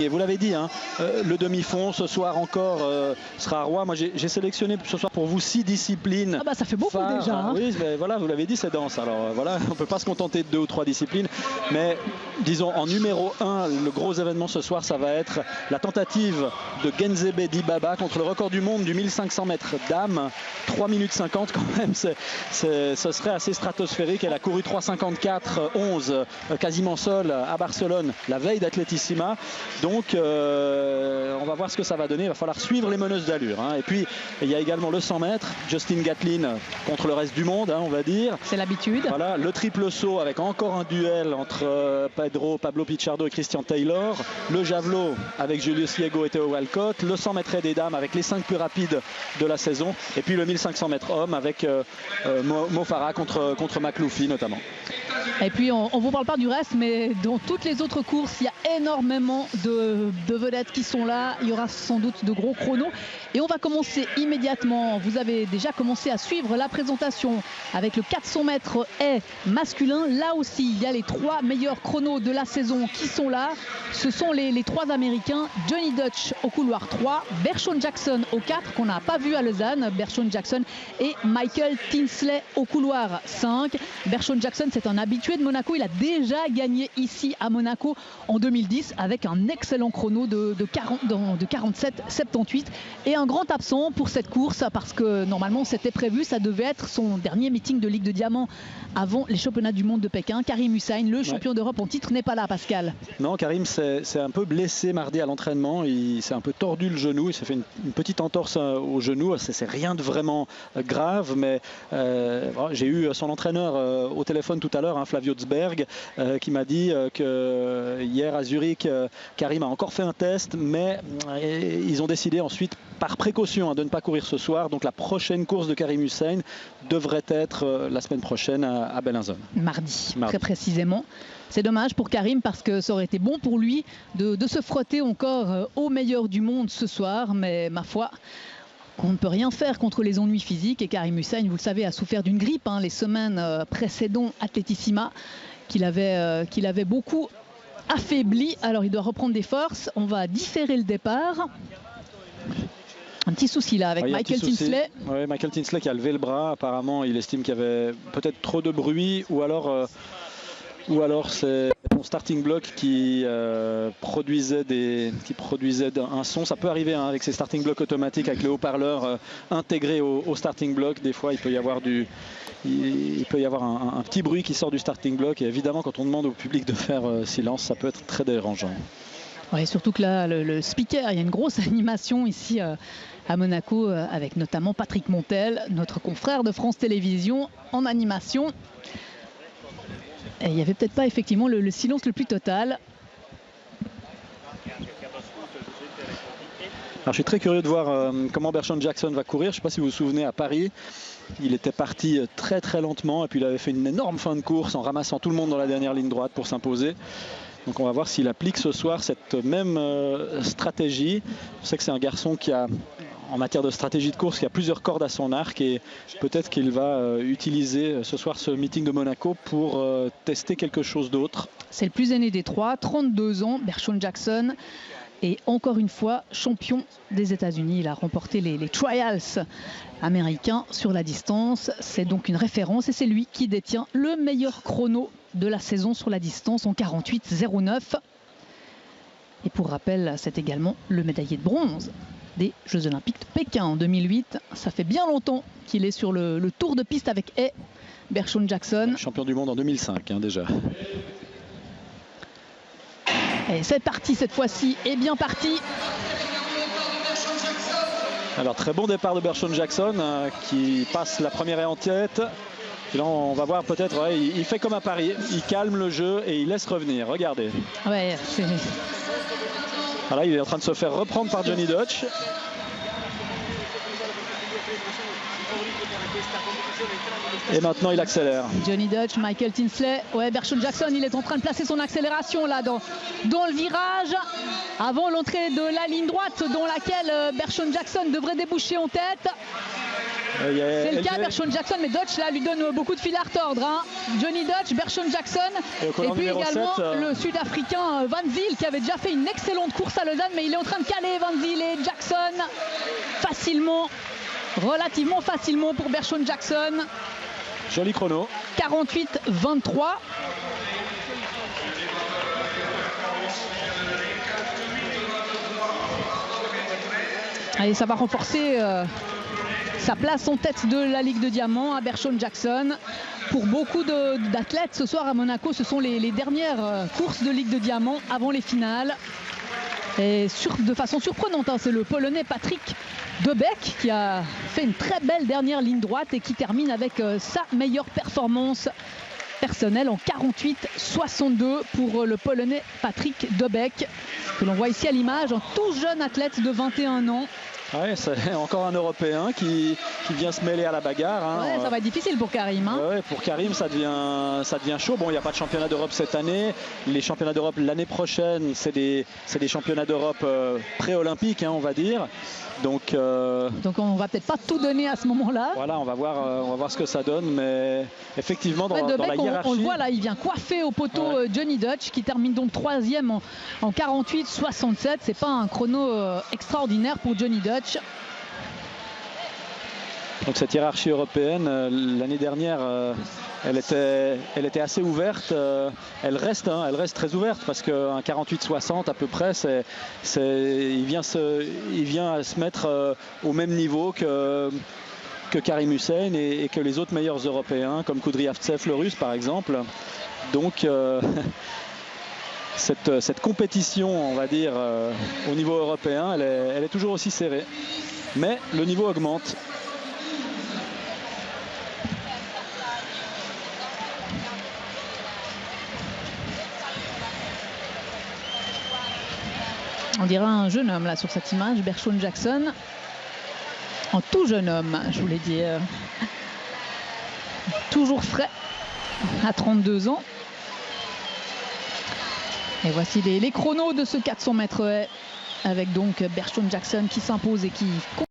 Et vous l'avez dit, hein, le demi-fond ce soir encore sera roi. Moi j'ai sélectionné ce soir pour vous 6 disciplines. Ah bah ça fait beaucoup phares. déjà. Hein. Oui, mais voilà, vous l'avez dit, c'est dense. Alors voilà, on ne peut pas se contenter de 2 ou 3 disciplines. Mais disons en numéro 1, le gros événement ce soir, ça va être la tentative de Genzebe Dibaba contre le record du monde du 1500 mètres dames. 3 minutes 50 quand même, ce serait assez stratosphérique. Elle a couru 3,54,11 quasiment seule à Barcelone la veille d'Athletissima. Donc on va voir ce que ça va donner. Il va falloir suivre les meneuses d'allure. Hein. Et puis il y a également le 100 mètres. Justin Gatlin contre le reste du monde, hein, on va dire. C'est l'habitude. Voilà, le triple saut avec encore un duel entre Pablo Pichardo et Christian Taylor. Le javelot avec Julius Diego et Theo Walcott. Le 100 mètres des dames avec les 5 plus rapides de la saison. Et puis le 1500 mètres hommes avec Mo Farah contre McLoufie notamment. Et puis on ne vous parle pas du reste, mais dans toutes les autres courses, il y a énormément de vedettes qui sont là. Il y aura sans doute de gros chronos. Et on va commencer immédiatement. Vous avez déjà commencé à suivre la présentation avec le 400 mètres haies masculin. Là aussi, il y a les 3 meilleurs chronos de la saison qui sont là. Ce sont les 3 Américains. Johnny Dutch au couloir 3, Bershon Jackson au 4 qu'on n'a pas vu à Lausanne. Bershon Jackson et Michael Tinsley au couloir 5. Bershon Jackson, c'est un habitué de Monaco. Il a déjà gagné ici à Monaco en 2010 avec un excellent chrono de 47,78 et un grand absent pour cette course parce que normalement c'était prévu, ça devait être son dernier meeting de Ligue de Diamant avant les championnats du monde de Pékin. Karim Hussein, le champion d'Europe en titre, n'est pas là, Pascal. Non, Karim s'est un peu blessé mardi à l'entraînement. Il s'est un peu tordu le genou. Il s'est fait une petite entorse au genou. C'est rien de vraiment grave, mais j'ai eu son entraîneur au téléphone tout à l'heure, hein, Flavio Zberg, qui m'a dit que hier à Zurich, Karim a encore fait un test, mais ils ont décidé ensuite, par précaution, de ne pas courir ce soir. Donc la prochaine course de Karim Hussein devrait être la semaine prochaine à Bellinzone. Mardi, très précisément. C'est dommage pour Karim parce que ça aurait été bon pour lui de se frotter encore au meilleur du monde ce soir, mais ma foi, on ne peut rien faire contre les ennuis physiques. Et Karim Hussein, vous le savez, a souffert d'une grippe les semaines précédant Athletissima qu'il avait beaucoup affaibli. Alors il doit reprendre des forces. On va différer le départ. Un petit souci là avec Michael Tinsley. Oui, Michael Tinsley qui a levé le bras. Apparemment, il estime qu'il y avait peut-être trop de bruit ou alors c'est son starting block qui produisait un son. Ça peut arriver avec ces starting blocks automatiques avec les haut-parleurs intégrés au starting block. Des fois, il peut y avoir un petit bruit qui sort du starting block. Et évidemment, quand on demande au public de faire silence, ça peut être très dérangeant. Oui, surtout que là, le speaker, il y a une grosse animation ici à Monaco avec notamment Patrick Montel, notre confrère de France Télévisions en animation. Et il n'y avait peut-être pas effectivement le silence le plus total. Alors, je suis très curieux de voir comment Bershon Jackson va courir. Je ne sais pas si vous vous souvenez, à Paris, il était parti très très lentement et puis il avait fait une énorme fin de course en ramassant tout le monde dans la dernière ligne droite pour s'imposer. Donc on va voir s'il applique ce soir cette même stratégie. Je sais que c'est un garçon qui a, en matière de stratégie de course, qui a plusieurs cordes à son arc et peut-être qu'il va utiliser ce soir ce meeting de Monaco pour tester quelque chose d'autre. C'est le plus aîné des 3, 32 ans, Bershon Jackson. Et encore une fois, champion des États-Unis. Il a remporté les trials américains sur la distance. C'est donc une référence et c'est lui qui détient le meilleur chrono de la saison sur la distance en 48,09. Et pour rappel, c'est également le médaillé de bronze des Jeux Olympiques de Pékin en 2008. Ça fait bien longtemps qu'il est sur le tour de piste avec Bershon Jackson. Champion du monde en 2005 déjà. Et c'est parti cette fois-ci, et bien parti. Alors très bon départ de Bershon Jackson qui passe la première haie en tête. Et là on va voir peut-être, il fait comme à Paris, il calme le jeu et il laisse revenir, regardez. Ouais, voilà, il est en train de se faire reprendre par Johnny Dutch. Et maintenant il accélère. Johnny Dutch, Michael Tinsley. Ouais, Bershon Jackson, il est en train de placer son accélération là dans le virage. Avant l'entrée de la ligne droite dans laquelle Bershon Jackson devrait déboucher en tête. C'est le cas, Bershon Jackson, mais Dutch là lui donne beaucoup de fil à retordre. Hein. Johnny Dutch, Bershon Jackson, et puis également 7, le Sud-Africain Van Zyl qui avait déjà fait une excellente course à Lausanne, mais il est en train de caler Van Zyl et Jackson facilement, relativement facilement pour Bershon Jackson. Joli chrono. 48-23. Allez, ça va renforcer sa place en tête de la Ligue de Diamant à Bershon Jackson. Pour beaucoup d'athlètes ce soir à Monaco, ce sont les dernières courses de Ligue de Diamant avant les finales. Et de façon surprenante, hein, c'est le Polonais Patrick Debeck qui a fait une très belle dernière ligne droite et qui termine avec sa meilleure performance personnelle en 48-62 pour le Polonais Patrick Debeck, que l'on voit ici à l'image, un tout jeune athlète de 21 ans. Ouais, c'est encore un Européen qui vient se mêler à la bagarre. Hein. Ouais, ça va être difficile pour Karim. Hein. Ouais, pour Karim, ça devient chaud. Bon, il n'y a pas de championnat d'Europe cette année. Les championnats d'Europe l'année prochaine, c'est des championnats d'Europe pré-olympiques, hein, on va dire. Donc on va peut-être pas tout donner à ce moment-là. Voilà, on va voir ce que ça donne, mais effectivement dans la hiérarchie. On le voit là, il vient coiffer au poteau Johnny Dutch qui termine donc 3e en 48-67. C'est pas un chrono extraordinaire pour Johnny Dutch. Donc cette hiérarchie européenne, l'année dernière, elle était assez ouverte. Elle reste très ouverte parce qu'un 48-60 à peu près, il vient à se mettre au même niveau que Karim Hussein et que les autres meilleurs Européens comme Kudryavtsev, le Russe par exemple. Donc cette compétition, on va dire, au niveau européen, elle est toujours aussi serrée. Mais le niveau augmente. On dirait un jeune homme là sur cette image, Bershon Jackson. Un tout jeune homme, je voulais dire. Toujours frais à 32 ans. Et voici les chronos de ce 400 mètres haies avec donc Bershon Jackson qui s'impose et qui